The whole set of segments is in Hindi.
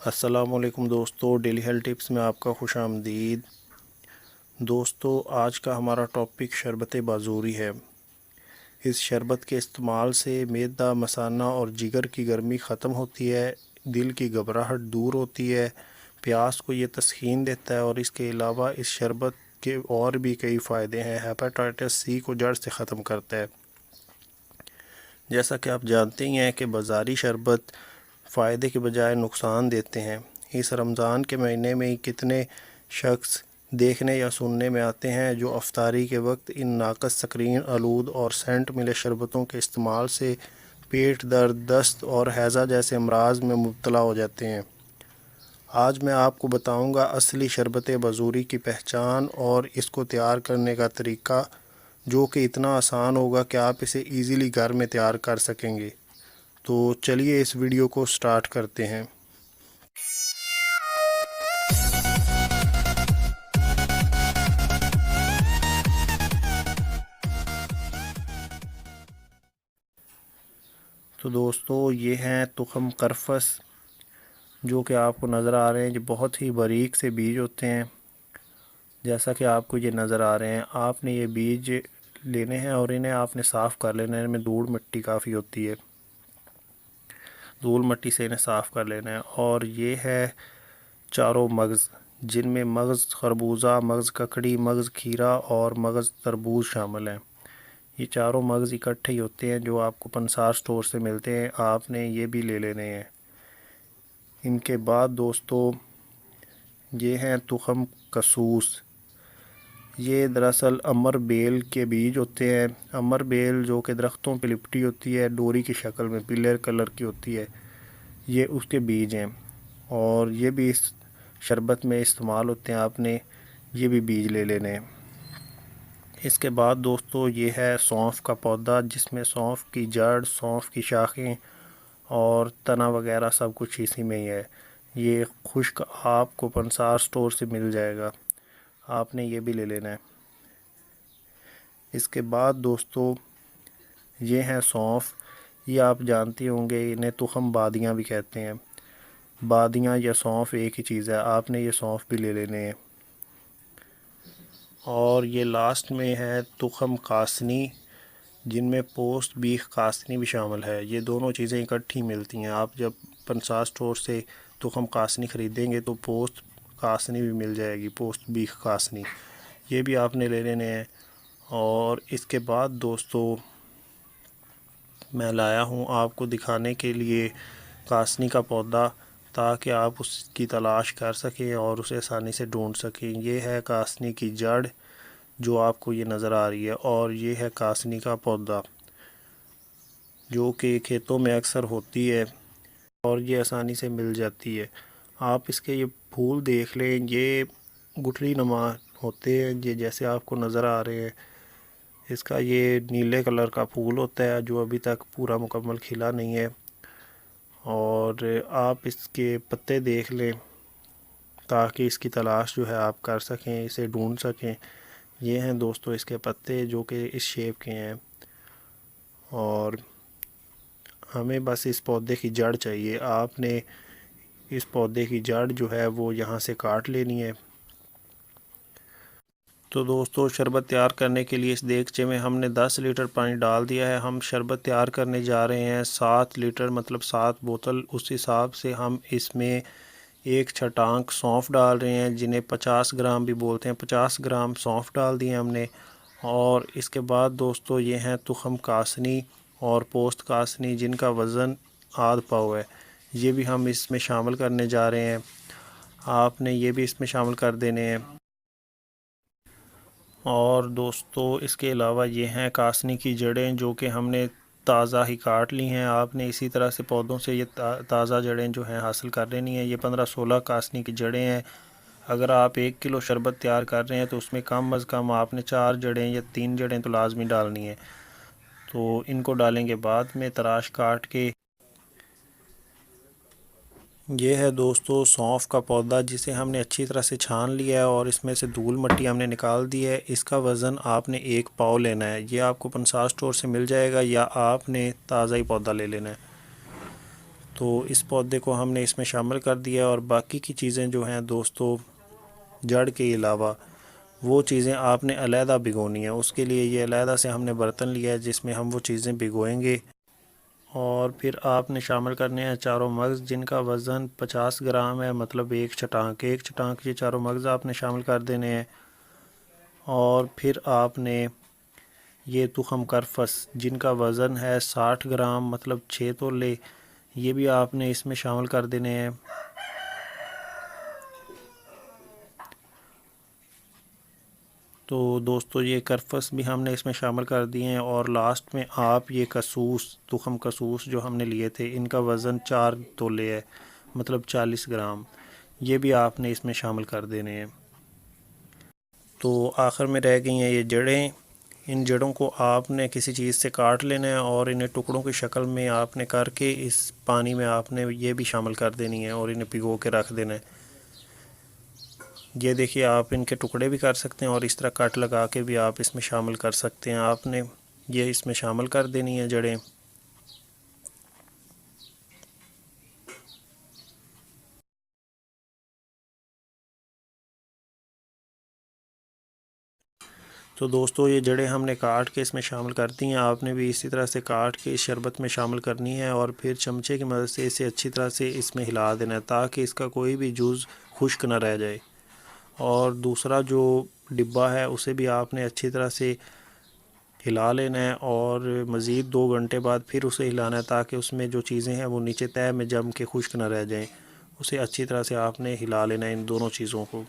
अस्सलामुअलैकुम दोस्तों, डेली हेल्थ टिप्स में आपका खुश आमदीद। दोस्तों, आज का हमारा टॉपिक शरबत बाजूरी है। इस शरबत के इस्तेमाल से मैदा, मसाना और जिगर की गर्मी ख़त्म होती है, दिल की घबराहट दूर होती है, प्यास को ये तस्कीन देता है और इसके अलावा इस शरबत के और भी कई फ़ायदे हैं। हेपेटाइटिस सी को जड़ से ख़त्म करता है। जैसा कि आप जानते ही हैं कि बाज़ारी शरबत फ़ायदे के बजाय नुकसान देते हैं। इस रमज़ान के महीने में ही कितने शख्स देखने या सुनने में आते हैं जो अफ्तारी के वक्त इन नाकस, सक्रीन आलूद और सेंट मिले शरबतों के इस्तेमाल से पेट दर्द, दस्त और हैज़ा जैसे अमराज में मुब्तला हो जाते हैं। आज मैं आपको बताऊंगा असली शरबत बाजूरी की पहचान और इसको तैयार करने का तरीका, जो कि इतना आसान होगा कि आप इसे इजीली घर में तैयार कर सकेंगे। तो चलिए इस वीडियो को स्टार्ट करते हैं। तो दोस्तों, ये हैं तुखम करफस, जो कि आपको नज़र आ रहे हैं। जो बहुत ही बारीक से बीज होते हैं, जैसा कि आपको ये नज़र आ रहे हैं। आपने ये बीज लेने हैं और इन्हें आपने साफ़ कर लेना है। इनमें धूल मिट्टी काफ़ी होती है, धूल मिट्टी से इन्हें साफ़ कर लेना है। और ये है चारों मगज़, जिनमें मगज़ खरबूजा, मगज़ ककड़ी, मगज़ खीरा और मगज़ तरबूज शामिल हैं। ये चारों मगज़ इकट्ठे ही होते हैं जो आपको पंसार स्टोर से मिलते हैं। आपने ये भी ले लेने हैं। इनके बाद दोस्तों, ये हैं तुखम कसूस। ये दरअसल अमर बेल के बीज होते हैं। अमर बेल जो कि दरख्तों पे लिपटी होती है, डोरी की शक्ल में पीले कलर की होती है, ये उसके बीज हैं और ये भी इस शरबत में इस्तेमाल होते हैं। आपने ये भी बीज ले लेने हैं। इसके बाद दोस्तों, ये है सौंफ का पौधा, जिसमें सौंफ की जड़, सौंफ की शाखें और तना वगैरह सब कुछ इसी में ही है। ये खुश्क आपको पंसार स्टोर से मिल जाएगा। आपने ये भी ले लेना है। इसके बाद दोस्तों, ये हैं सौंफ। ये आप जानते होंगे, इन्हें तुखम बादियाँ भी कहते हैं। बादियाँ या सौंफ एक ही चीज़ है। आपने ये सौंफ भी ले लेने हैं। और ये लास्ट में है तुखम कासनी, जिनमें पोस्ट बीफ कासनी भी शामिल है। ये दोनों चीज़ें इकट्ठी मिलती हैं। आप जब पंसार स्टोर से तुखम कासनी ख़रीदेंगे तो पोस्ट कासनी भी मिल जाएगी, पोस्ट बीफ कासनी। ये भी आपने ले लेने हैं। और इसके बाद दोस्तों, मैं लाया हूँ आपको दिखाने के लिए कासनी का पौधा, ताकि आप उसकी तलाश कर सकें और उसे आसानी से ढूंढ सकें। ये है कासनी की जड़, जो आपको ये नज़र आ रही है, और ये है कासनी का पौधा, जो कि खेतों में अक्सर होती है और ये आसानी से मिल जाती है। आप इसके ये फूल देख लें, ये गुठली नुमा होते हैं, ये जैसे आपको नज़र आ रहे हैं। इसका ये नीले कलर का फूल होता है, जो अभी तक पूरा मुकम्मल खिला नहीं है। और आप इसके पत्ते देख लें, ताकि इसकी तलाश जो है आप कर सकें, इसे ढूंढ सकें। ये हैं दोस्तों इसके पत्ते, जो कि इस शेप के हैं। और हमें बस इस पौधे की जड़ चाहिए। आपने इस पौधे की जड़ जो है वो यहाँ से काट लेनी है। तो दोस्तों, शरबत तैयार करने के लिए इस देगचे में हमने 10 लीटर पानी डाल दिया है। हम शरबत तैयार करने जा रहे हैं 7 लीटर, मतलब 7 बोतल। उस हिसाब से हम इसमें एक छटांक सौंफ डाल रहे हैं, जिन्हें 50 ग्राम भी बोलते हैं। 50 ग्राम सौंफ डाल दिए हमने। और इसके बाद दोस्तों, ये हैं तुखम कासनी और पोस्ट कासनी, जिनका वज़न आध पाव है। ये भी हम इसमें शामिल करने जा रहे हैं। आपने ये भी इसमें शामिल कर देने हैं। और दोस्तों, इसके अलावा ये हैं कासनी की जड़ें, जो कि हमने ताज़ा ही काट ली हैं। आपने इसी तरह से पौधों से ये ताज़ा जड़ें जो हैं हासिल कर लेनी है। ये 15-16 कासनी की जड़ें हैं। अगर आप 1 किलो शरबत तैयार कर रहे हैं तो उसमें कम अज़ कम आपने 4 जड़ें या 3 जड़ें तो लाजमी डालनी है। तो इनको डालेंगे बाद में तराश काट के। ये है दोस्तों सौंफ का पौधा, जिसे हमने अच्छी तरह से छान लिया है और इसमें से धूल मिट्टी हमने निकाल दी है। इसका वज़न आपने 1 पाव लेना है। ये आपको पंसार स्टोर से मिल जाएगा, या आपने ताज़ा ही पौधा ले लेना है। तो इस पौधे को हमने इसमें शामिल कर दिया और बाकी की चीज़ें जो हैं दोस्तों, जड़ के अलावा वो चीज़ें आपने अलहदा भिगोनी है। उसके लिए ये अलहदा से हमने बर्तन लिया है जिसमें हम वो चीज़ें भिगोएंगे। और फिर आपने शामिल करने हैं चारों मगज़ जिनका वज़न 50 ग्राम है, मतलब एक चटांक ये चारों मगज़ आपने शामिल कर देने हैं। और फिर आपने ये तुखम करफस जिनका वज़न है 60 ग्राम, मतलब 6 तोले, ये भी आपने इसमें शामिल कर देने हैं। तो दोस्तों ये करफस भी हमने इसमें शामिल कर दिए हैं। और लास्ट में आप ये तुखम कसूस जो हमने लिए थे, इनका वज़न 4 तोले है, मतलब 40 ग्राम, ये भी आपने इसमें शामिल कर देने हैं। तो आखिर में रह गई हैं ये जड़ें। इन जड़ों को आपने किसी चीज़ से काट लेना है और इन्हें टुकड़ों की शक्ल में आपने करके इस पानी में आपने ये भी शामिल कर देनी है और इन्हें भिगो के रख देना है। ये देखिए, आप इनके टुकड़े भी कर सकते हैं और इस तरह कट लगा के भी आप इसमें शामिल कर सकते हैं। आपने ये इसमें शामिल कर देनी है जड़ें। तो दोस्तों ये जड़ें हमने काट के इसमें शामिल कर दी हैं। आपने भी इसी तरह से काट के इस शरबत में शामिल करनी है और फिर चमचे की मदद से इसे अच्छी तरह से इसमें हिला देना है ताकि इसका कोई भी जुज़ खुश्क ना रह जाए। और दूसरा जो डिब्बा है उसे भी आपने अच्छी तरह से हिला लेना है और मज़ीद 2 घंटे बाद फिर उसे हिलाना है ताकि उसमें जो चीज़ें हैं वो नीचे तह में जम के खुश्क ना रह जाएं। उसे अच्छी तरह से आपने हिला लेना है इन दोनों चीज़ों को,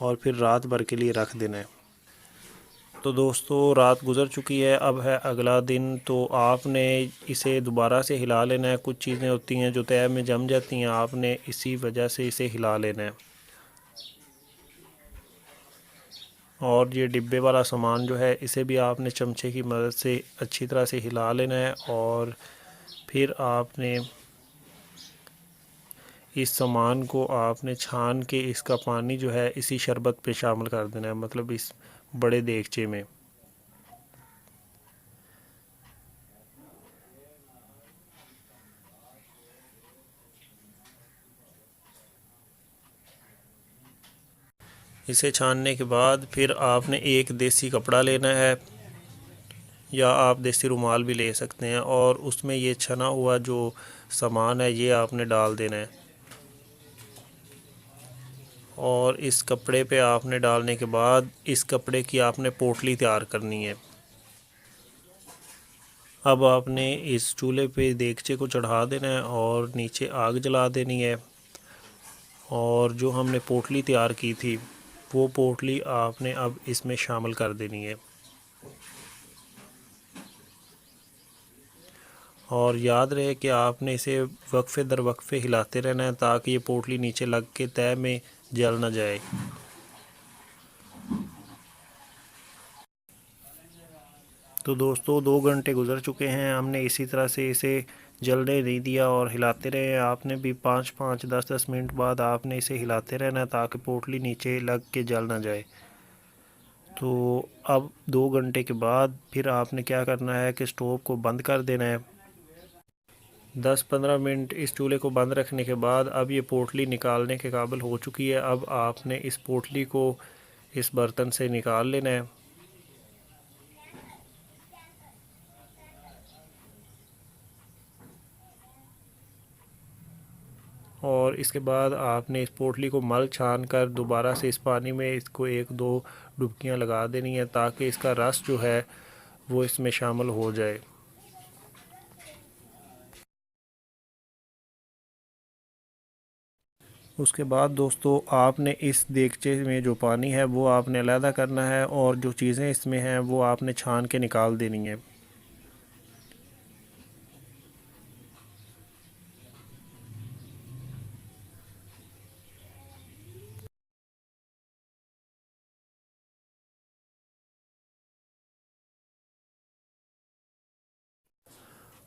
और फिर रात भर के लिए रख देना है। तो दोस्तों रात गुज़र चुकी है, अब है अगला दिन। तो आपने इसे दोबारा से हिला लेना है। कुछ चीज़ें होती हैं जो तह में जम जाती हैं, आपने इसी वजह से इसे हिला लेना है। और ये डिब्बे वाला सामान जो है इसे भी आपने चमचे की मदद से अच्छी तरह से हिला लेना है और फिर आपने इस सामान को आपने छान के इसका पानी जो है इसी शरबत पे शामिल कर देना है, मतलब इस बड़े देगचे में। इसे छानने के बाद फिर आपने एक देसी कपड़ा लेना है या आप देसी रुमाल भी ले सकते हैं और उसमें ये छना हुआ जो सामान है ये आपने डाल देना है। और इस कपड़े पे आपने डालने के बाद इस कपड़े की आपने पोटली तैयार करनी है। अब आपने इस चूल्हे पे देगचे को चढ़ा देना है और नीचे आग जला देनी है। और जो हमने पोटली तैयार की थी वो पोटली आपने अब इसमें शामिल कर देनी है। और याद रहे कि आपने इसे वक्फे दर वक्फे हिलाते रहना है ताकि ये पोटली नीचे लग के तह में जल ना जाए। तो दोस्तों 2 घंटे गुज़र चुके हैं, हमने इसी तरह से इसे जलने नहीं दिया और हिलाते रहे। आपने भी 5-5 10-10 मिनट बाद आपने इसे हिलाते रहना है ताकि पोटली नीचे लग के जल ना जाए। तो अब 2 घंटे के बाद फिर आपने क्या करना है कि स्टोव को बंद कर देना है। 10-15 मिनट इस चूल्हे को बंद रखने के बाद अब ये पोटली निकालने के काबिल हो चुकी है। अब आपने इस पोटली को इस बर्तन से निकाल लेना है। और इसके बाद आपने इस पोटली को मल छान कर दोबारा से इस पानी में इसको 1-2 डुबकियां लगा देनी है ताकि इसका रस जो है वो इसमें शामिल हो जाए। उसके बाद दोस्तों आपने इस देगचे में जो पानी है वो आपने अलहदा करना है और जो चीज़ें इसमें हैं वो आपने छान के निकाल देनी है।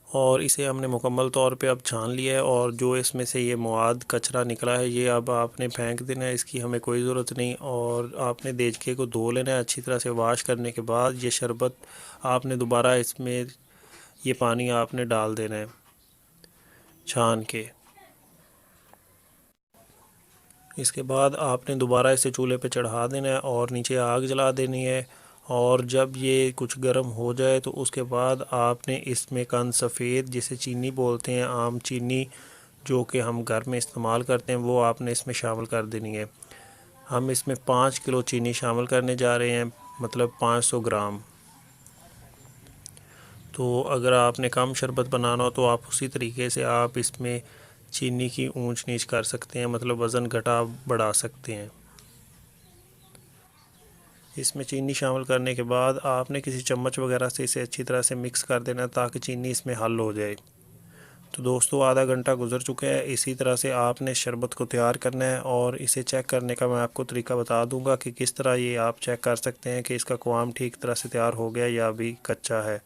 और इसे हमने मुकम्मल तौर पे अब छान लिया है और जो इसमें से ये मवाद कचरा निकला है ये अब आपने फेंक देना है, इसकी हमें कोई ज़रूरत नहीं। और आपने देचके को धो लेना है अच्छी तरह से। वाश करने के बाद ये शरबत आपने दोबारा इसमें ये पानी आपने डाल देना है छान के। इसके बाद आपने दोबारा इसे चूल्हे पे चढ़ा देना है और नीचे आग जला देनी है। और जब ये कुछ गर्म हो जाए तो उसके बाद आपने इसमें कंद सफ़ेद, जिसे चीनी बोलते हैं, आम चीनी जो कि हम घर में इस्तेमाल करते हैं, वो आपने इसमें शामिल कर देनी है। हम इसमें 5 किलो चीनी शामिल करने जा रहे हैं, मतलब 500 ग्राम। तो अगर आपने कम शरबत बनाना हो तो आप उसी तरीके से आप इसमें चीनी की ऊंच नीच कर सकते हैं, मतलब वज़न घटा बढ़ा सकते हैं। इसमें चीनी शामिल करने के बाद आपने किसी चम्मच वगैरह से इसे अच्छी तरह से मिक्स कर देना ताकि चीनी इसमें हल हो जाए। तो दोस्तों आधा घंटा गुजर चुका है। इसी तरह से आपने शरबत को तैयार करना है और इसे चेक करने का मैं आपको तरीका बता दूंगा कि किस तरह ये आप चेक कर सकते हैं कि इसका क़वाम ठीक तरह से तैयार हो गया या अभी कच्चा है।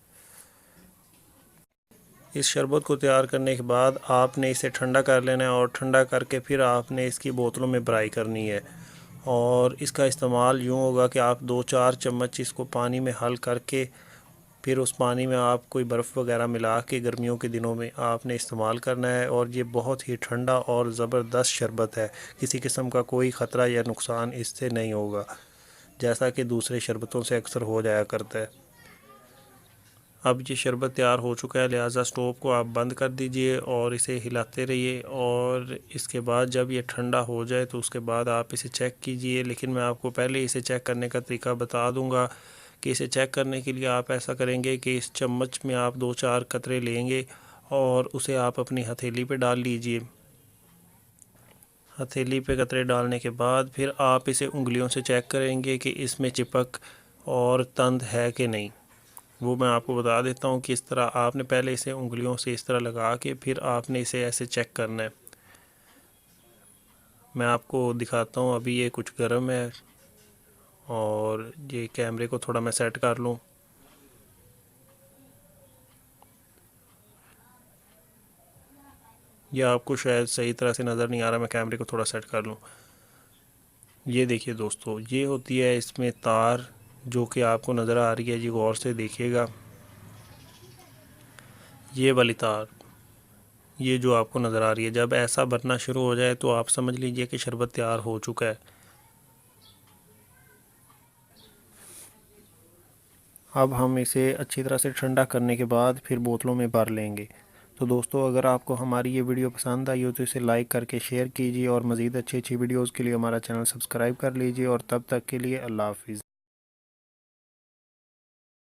इस शरबत को तैयार करने के बाद आपने इसे ठंडा कर लेना है और ठंडा करके फिर आपने इसकी बोतलों में भराई करनी है। और इसका इस्तेमाल यूँ होगा कि आप 2-4 चम्मच इसको पानी में हल करके फिर उस पानी में आप कोई बर्फ़ वगैरह मिला के गर्मियों के दिनों में आपने इस्तेमाल करना है। और ये बहुत ही ठंडा और ज़बरदस्त शरबत है, किसी किस्म का कोई ख़तरा या नुकसान इससे नहीं होगा, जैसा कि दूसरे शरबतों से अक्सर हो जाया करता है। अब ये शरबत तैयार हो चुका है, लिहाजा स्टोव को आप बंद कर दीजिए और इसे हिलाते रहिए। और इसके बाद जब ये ठंडा हो जाए तो उसके बाद आप इसे चेक कीजिए। लेकिन मैं आपको पहले इसे चेक करने का तरीका बता दूंगा कि इसे चेक करने के लिए आप ऐसा करेंगे कि इस चम्मच में आप 2-4 कतरे लेंगे और उसे आप अपनी हथेली पे डाल लीजिए। हथेली पे कतरे डालने के बाद फिर आप इसे उंगलियों से चेक करेंगे कि इसमें चिपक और तंद है कि नहीं। वो मैं आपको बता देता हूँ कि इस तरह आपने पहले इसे उंगलियों से इस तरह लगा के फिर आपने इसे ऐसे चेक करना है। मैं आपको दिखाता हूँ, अभी ये कुछ गर्म है और ये कैमरे को थोड़ा मैं सेट कर लूँ। ये आपको शायद सही तरह से नज़र नहीं आ रहा, मैं कैमरे को थोड़ा सेट कर लूँ। ये देखिए दोस्तों, ये होती है इसमें तार जो कि आपको नज़र आ रही है, ये गौर से देखिएगा। ये वाली तार, ये जो आपको नज़र आ रही है, जब ऐसा बनना शुरू हो जाए तो आप समझ लीजिए कि शरबत तैयार हो चुका है। अब हम इसे अच्छी तरह से ठंडा करने के बाद फिर बोतलों में भर लेंगे। तो दोस्तों अगर आपको हमारी ये वीडियो पसंद आई हो तो इसे लाइक करके शेयर कीजिए और मज़ीद अच्छी अच्छी वीडियोज़ के लिए हमारा चैनल सब्सक्राइब कर लीजिए। और तब तक के लिए अल्लाह हाफिज़।